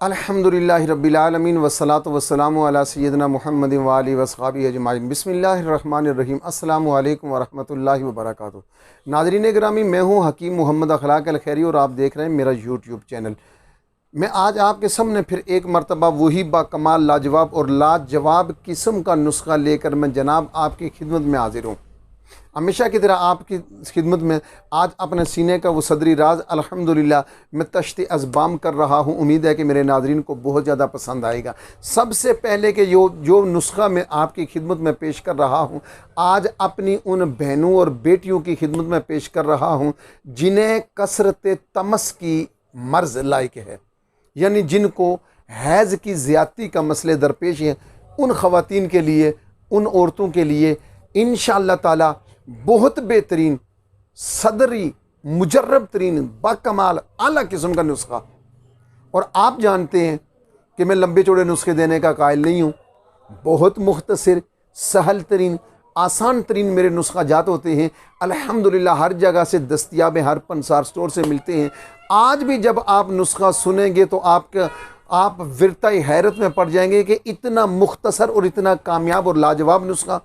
अल्हम्दुलिल्लाहि रब्बिल आलमीन वस्सलातु वस्सलामु अला सय्यिदिना मुहम्मदिन व आलिहि वस्हबिहि अजमाइन। बिस्मिल्लाहिर्रहमानिर्रहीम। अस्सलामु अलैकुम व रहमतुल्लाहि व बरकातुहू। नाज़रीन गिरामी, मैं हूँ हकीम मोहम्मद अखलाक अल खैरी और आप देख रहे हैं मेरा यूट्यूब चैनल। मैं आज आपके सामने फिर एक मरतबा वही बाकमाल लाजवाब और लाजवाब किस्म का नुस्खा लेकर मैं जनाब आपकी खिदमत में हाजिर हूँ। हमेशा की तरह आपकी खिदमत में आज अपने सीने का वो सदरी राज अल्हम्दुलिल्लाह मैं तश्ती अज़बाम कर रहा हूँ। उम्मीद है कि मेरे नाज़रीन को बहुत ज़्यादा पसंद आएगा। सबसे पहले कि जो नुस्खा मैं आपकी खिदमत में पेश कर रहा हूँ, आज अपनी उन बहनों और बेटियों की खिदमत में पेश कर रहा हूँ जिन्हें कसरत तमस की मर्ज़ लायक है, यानी जिनको हैज़ की ज़्यादती का मसले दरपेश हैं। उन ख़वातीन के लिए, उन औरतों के लिए इंशाअल्लाह ताला बहुत बेहतरीन सदरी मुजर्रब तरीन बाकमाल आला किस्म का नुस्खा। और आप जानते हैं कि मैं लंबे चौड़े नुस्खे देने का कायल नहीं हूँ। बहुत मुख्तसर, सहल तरीन, आसान तरीन मेरे नुस्खा जात होते हैं। अल्हम्दुलिल्लाह हर जगह से दस्तयाब हैं, हर पंसार स्टोर से मिलते हैं। आज भी जब आप नुस्खा सुनेंगे तो आप विरताई हैरत में पड़ जाएंगे कि इतना मुख्तसर और इतना कामयाब और लाजवाब नुस्खा।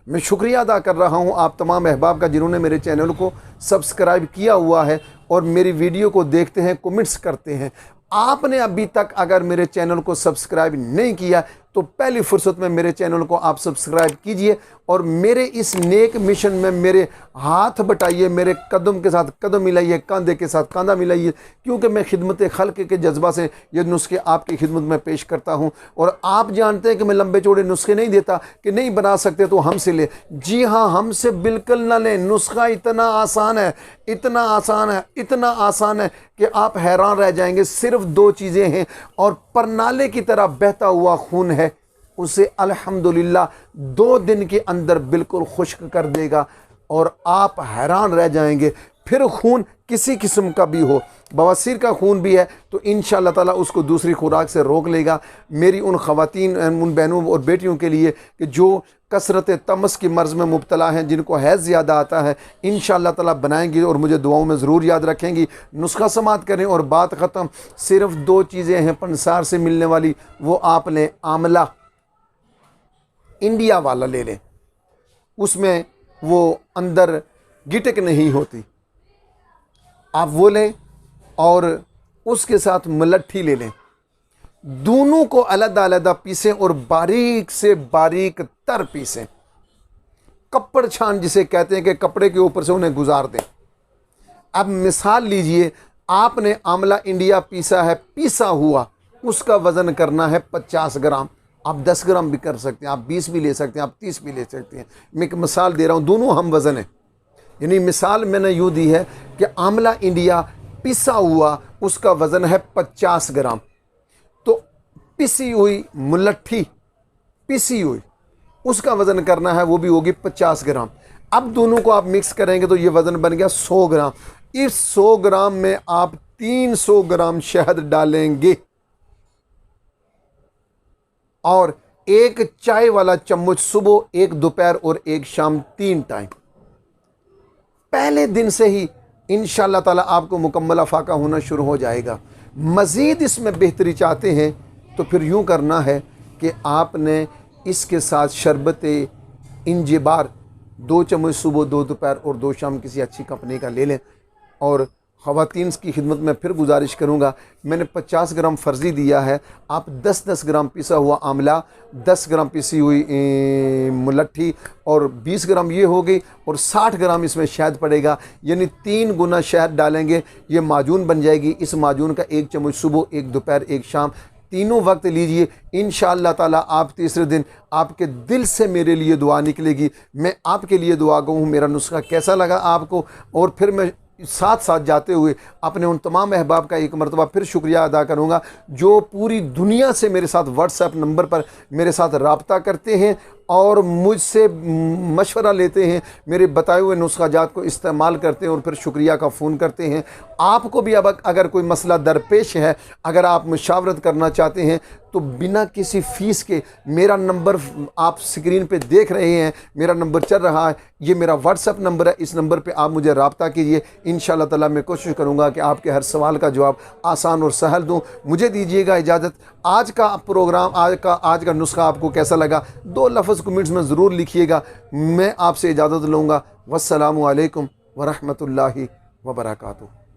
मैं शुक्रिया अदा कर रहा हूं आप तमाम अहबाब का जिन्होंने मेरे चैनल को सब्सक्राइब किया हुआ है और मेरी वीडियो को देखते हैं, कमेंट्स करते हैं। आपने अभी तक अगर मेरे चैनल को सब्सक्राइब नहीं किया तो पहली फुर्सत में मेरे चैनल को आप सब्सक्राइब कीजिए और मेरे इस नेक मिशन में मेरे हाथ बटाइए, मेरे कदम के साथ कदम मिलाइए, कंधे के साथ कंधा मिलाइए, क्योंकि मैं खिदमत खल्क के जज्बा से ये नुस्खे आपकी खिदमत में पेश करता हूँ। और आप जानते हैं कि मैं लंबे चौड़े नुस्खे नहीं देता कि नहीं बना सकते तो हमसे ले। जी हाँ, हमसे बिल्कुल ना लें। नुस्खा इतना आसान है, इतना आसान है, इतना आसान है कि आप हैरान रह जाएंगे। सिर्फ दो चीज़ें हैं और परनाले की तरह बहता हुआ खून है, उसे अल्हम्दुलिल्लाह 2 दिन के अंदर बिल्कुल खुश्क कर देगा और आप हैरान रह जाएंगे। फिर खून किसी किस्म का भी हो, बवासीर का खून भी है तो इंशाअल्लाह ताला उसको दूसरी खुराक से रोक लेगा। मेरी उन ख़वातीन, उन बहनों और बेटियों के लिए कि जो कसरत तमस की मर्ज़ में मुब्तला हैं, जिनको हैज़ ज़्यादा आता है, इंशाअल्लाह ताला बनाएंगी और मुझे दुआओं में ज़रूर याद रखेंगी। नुस्खा समात करें और बात ख़त्म। सिर्फ 2 चीज़ें हैं पंसार से मिलने वाली, वो आप लें। आमला इंडिया वाला ले लें, उसमें वो अंदर गिटक नहीं होती, आप वो लें। और उसके साथ मुलट्ठी ले लें। दोनों को अलग अलग पीसें और बारीक से बारीक तर पीसें। कपड़ छान जिसे कहते हैं कि कपड़े के ऊपर से उन्हें गुजार दें। अब मिसाल लीजिए, आपने आमला इंडिया पीसा है, पीसा हुआ, उसका वज़न करना है 50 ग्राम। आप 10 ग्राम भी कर सकते हैं, आप 20 भी ले सकते हैं, आप 30 भी ले सकते हैं। मैं एक मिसाल दे रहा हूँ, दोनों हम वज़न है। यानी मिसाल मैंने यूँ दी है कि आमला इंडिया पिसा हुआ, उसका वज़न है 50 ग्राम। तो पिसी हुई मुलट्ठी, पिसी हुई, उसका वज़न करना है, वो भी होगी 50 ग्राम। अब दोनों को आप मिक्स करेंगे तो ये वज़न बन गया 100 ग्राम। इस 100 ग्राम में आप 300 ग्राम शहद डालेंगे और 1 चाय वाला चम्मच सुबह, 1 दोपहर और 1 शाम, 3 टाइम। पहले दिन से ही इंशाअल्लाह ताला आपको मुकम्मल अफाका होना शुरू हो जाएगा। मज़ीद इसमें बेहतरी चाहते हैं तो फिर यूँ करना है कि आपने इसके साथ शरबत इंजिबार 2 चम्मच सुबह, 2 दोपहर और 2 शाम किसी अच्छी कंपनी का ले लें। और ख़वातीन की खिदमत में फिर गुजारिश करूँगा, मैंने 50 ग्राम फ़र्ज़ी दिया है, आप 10-10 ग्राम पिसा हुआ आमला, 10 ग्राम पिसी हुई मुलट्ठी और 20 ग्राम ये हो गई और 60 ग्राम इसमें शहद पड़ेगा। यानी 3 गुना शहद डालेंगे, ये माजून बन जाएगी। इस माजून का 1 चम्मच सुबह, 1 दोपहर, 1 शाम, तीनों वक्त लीजिए। इंशाअल्लाह ताला आप तीसरे दिन आपके दिल से मेरे लिए दुआ निकलेगी। मैं आपके लिए दुआ कहूँ। मेरा नुस्खा कैसा लगा आपको? और फिर मैं साथ साथ जाते हुए अपने उन तमाम अहबाब का एक मरतबा फिर शुक्रिया अदा करूँगा जो पूरी दुनिया से मेरे साथ व्हाट्सएप नंबर पर मेरे साथ रब्ता करते हैं और मुझसे मशवरा लेते हैं, मेरे बताए हुए नुस्खा जात को इस्तेमाल करते हैं और फिर शुक्रिया का फ़ोन करते हैं। आपको भी अब अगर कोई मसला दरपेश है, अगर आप मुशावरत करना चाहते हैं तो बिना किसी फ़ीस के, मेरा नंबर आप स्क्रीन पे देख रहे हैं, मेरा नंबर चल रहा है, ये मेरा व्हाट्सअप नंबर है, इस नंबर पे आप मुझे रब्ता कीजिए। इंशाअल्लाह ताला मैं कोशिश करूँगा कि आपके हर सवाल का जवाब आसान और सहल दूँ। मुझे दीजिएगा इजाज़त। आज का प्रोग्राम, आज का नुस्खा आपको कैसा लगा, 2 लफ्ज़ कमेंट्स में ज़रूर लिखिएगा। मैं आपसे इजाज़त लूँगा। वस्सलामु अलैकुम वरहमतुल्लाहि वबरकातुहू।